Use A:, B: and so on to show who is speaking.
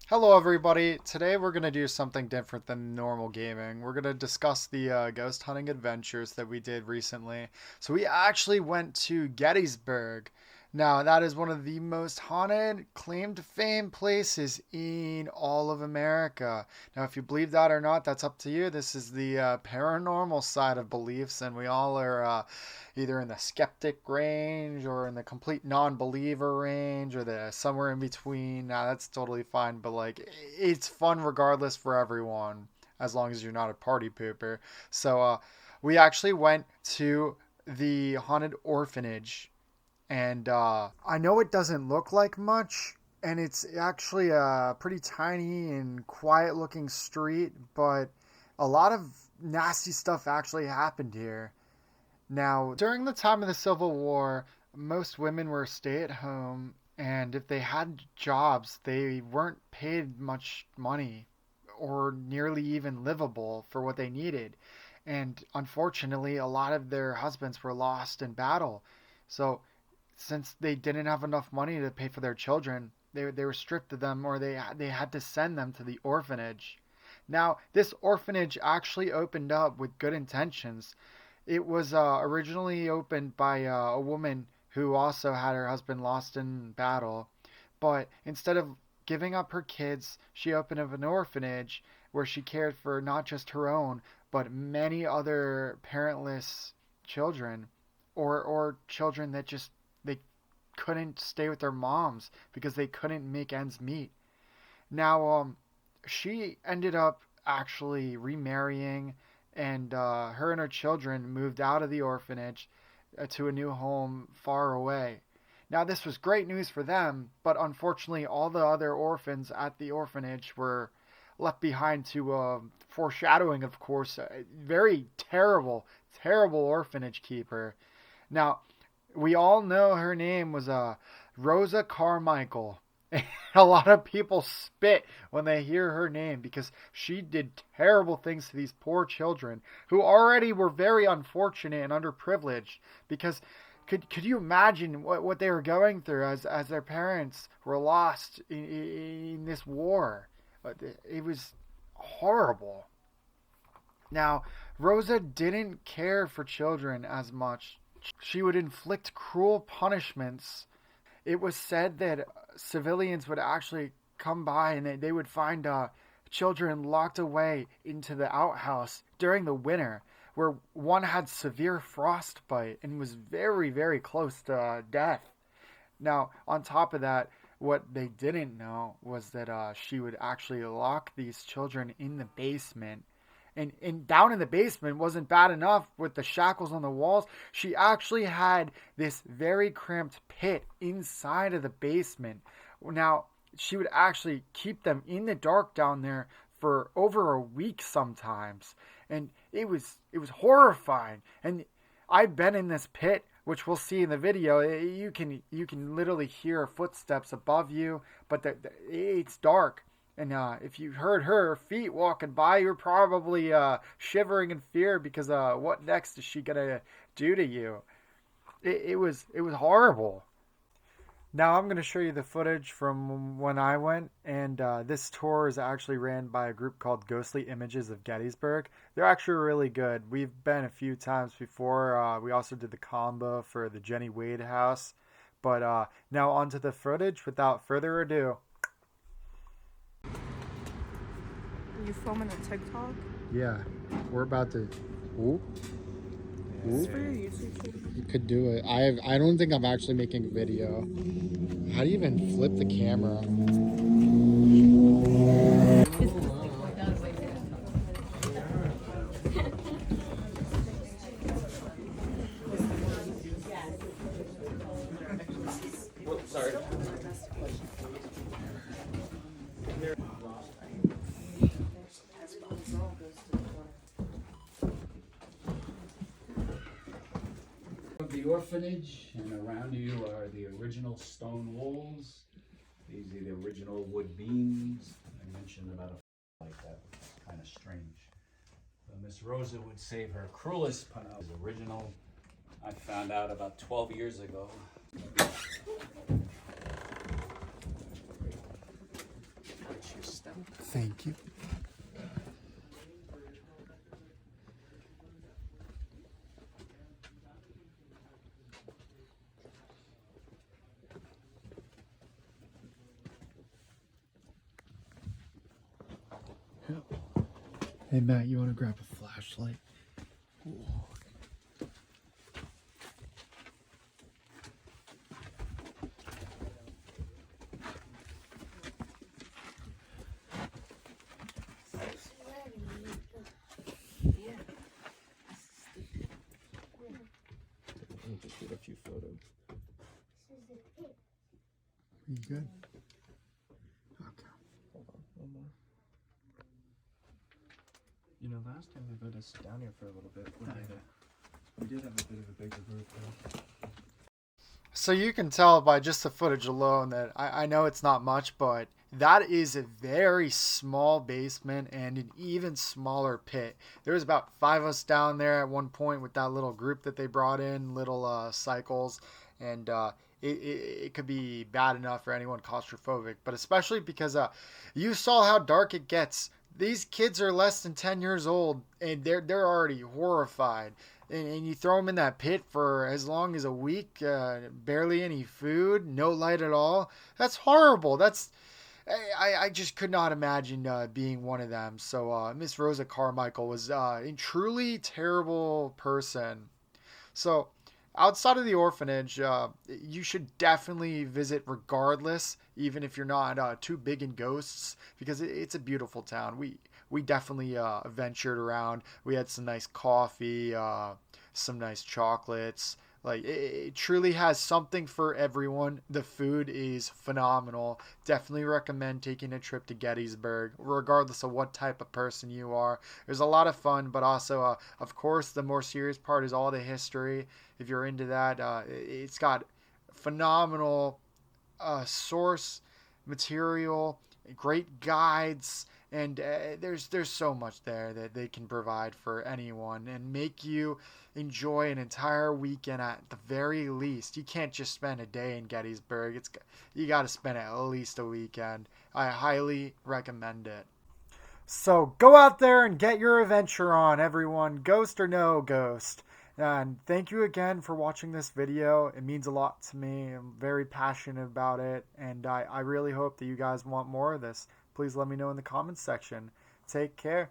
A: Hello everybody, today we're going to do something different than normal gaming. We're going to discuss the ghost hunting adventures that we did recently. So we actually went to Gettysburg. Now that is one of the most haunted, claimed to fame places in all of America. Now if you believe that or not, that's up to you. This is the paranormal side of beliefs and we all are either in the skeptic range or in the complete non-believer range or the somewhere in between. Now that's totally fine, but like it's fun regardless for everyone as long as you're not a party pooper. So we actually went to the haunted orphanage, and I know it doesn't look like much, and it's actually a pretty tiny and quiet looking street, but a lot of nasty stuff actually happened here. Now, during the time of the Civil War, most women were stay at home, and if they had jobs, they weren't paid much money or nearly even livable for what they needed. And unfortunately, a lot of their husbands were lost in battle. So, since they didn't have enough money to pay for their children, they were stripped of them or they had to send them to the orphanage. Now, this orphanage actually opened up with good intentions. It was originally opened by a woman who also had her husband lost in battle, but instead of giving up her kids, she opened up an orphanage where she cared for not just her own, but many other parentless children, or children that just they couldn't stay with their moms because they couldn't make ends meet. Now, she ended up actually remarrying, and her and her children moved out of the orphanage to a new home far away. Now, this was great news for them, but unfortunately, all the other orphans at the orphanage were left behind to foreshadowing, of course, a very terrible, terrible orphanage keeper. Now, we all know her name was Rosa Carmichael. A lot of people spit when they hear her name because she did terrible things to these poor children who already were very unfortunate and underprivileged. Because could you imagine what they were going through as their parents were lost in this war? It was horrible. Now, Rosa didn't care for children as much. She would inflict cruel punishments. It was said that civilians would actually come by and they would find children locked away into the outhouse during the winter, where one had severe frostbite and was very, very close to death. Now, on top of that, what they didn't know was that she would actually lock these children in the basement, and down in the basement wasn't bad enough with the shackles on the walls. She actually had this very cramped pit inside of the basement. Now, she would actually keep them in the dark down there for over a week sometimes. And it was horrifying. And I've been in this pit, which we'll see in the video. You can literally hear footsteps above you, but it's dark. And if you heard her feet walking by, you're probably shivering in fear because what next is she gonna do to you? It was horrible. Now I'm gonna show you the footage from when I went, and this tour is actually ran by a group called Ghostly Images of Gettysburg. They're actually really good. We've been a few times before. We also did the combo for the Jenny Wade house. But now onto the footage. Without further ado.
B: You filming a TikTok?
A: Yeah, we're about to. Ooh,
B: It's for your YouTube channel.
A: you could do it. I don't think I'm actually making a video. How do you even flip the camera?
C: Of the orphanage, and around you are the original stone walls. These are the original wood beams. I mentioned about a like that, which is kind of strange. Miss Rosa would save her cruelest punishment. Is original. I found out about 12 years ago. Which you
A: Thank you. Hey Matt, you want to grab a flashlight? Ooh.
D: Let me just get a few photos.
A: You good? Okay.
D: Hold on, one more. You know, last time they let us down here for a little bit. We did have a bit of a bigger group though.
A: So you can tell by just the footage alone that I know it's not much, but that is a very small basement and an even smaller pit. There was about 5 of us down there at one point with that little group that they brought in, little cycles, and it could be bad enough for anyone claustrophobic, but especially because you saw how dark it gets. These kids are less than 10 years old and they're already horrified. And you throw them in that pit for as long as a week, barely any food, no light at all. That's horrible. I just could not imagine being one of them. So Miss Rosa Carmichael was a truly terrible person. So outside of the orphanage, you should definitely visit regardless, even if you're not too big in ghosts, because it's a beautiful town. We definitely ventured around. We had some nice coffee, some nice chocolates. Like it truly has something for everyone. The food is phenomenal. Definitely recommend taking a trip to Gettysburg, regardless of what type of person you are. There's a lot of fun, but also, of course, the more serious part is all the history. If you're into that, it's got phenomenal source material, great guides, and there's so much there that they can provide for anyone and make you enjoy an entire weekend at the very least. You can't just spend a day in Gettysburg. You got to spend at least a weekend. I highly recommend it. So go out there and get your adventure on, everyone, ghost or no ghost. And thank you again for watching this video. It means a lot to me. I'm very passionate about it, and I really hope that you guys want more of this. Please let me know in the comments section. Take care.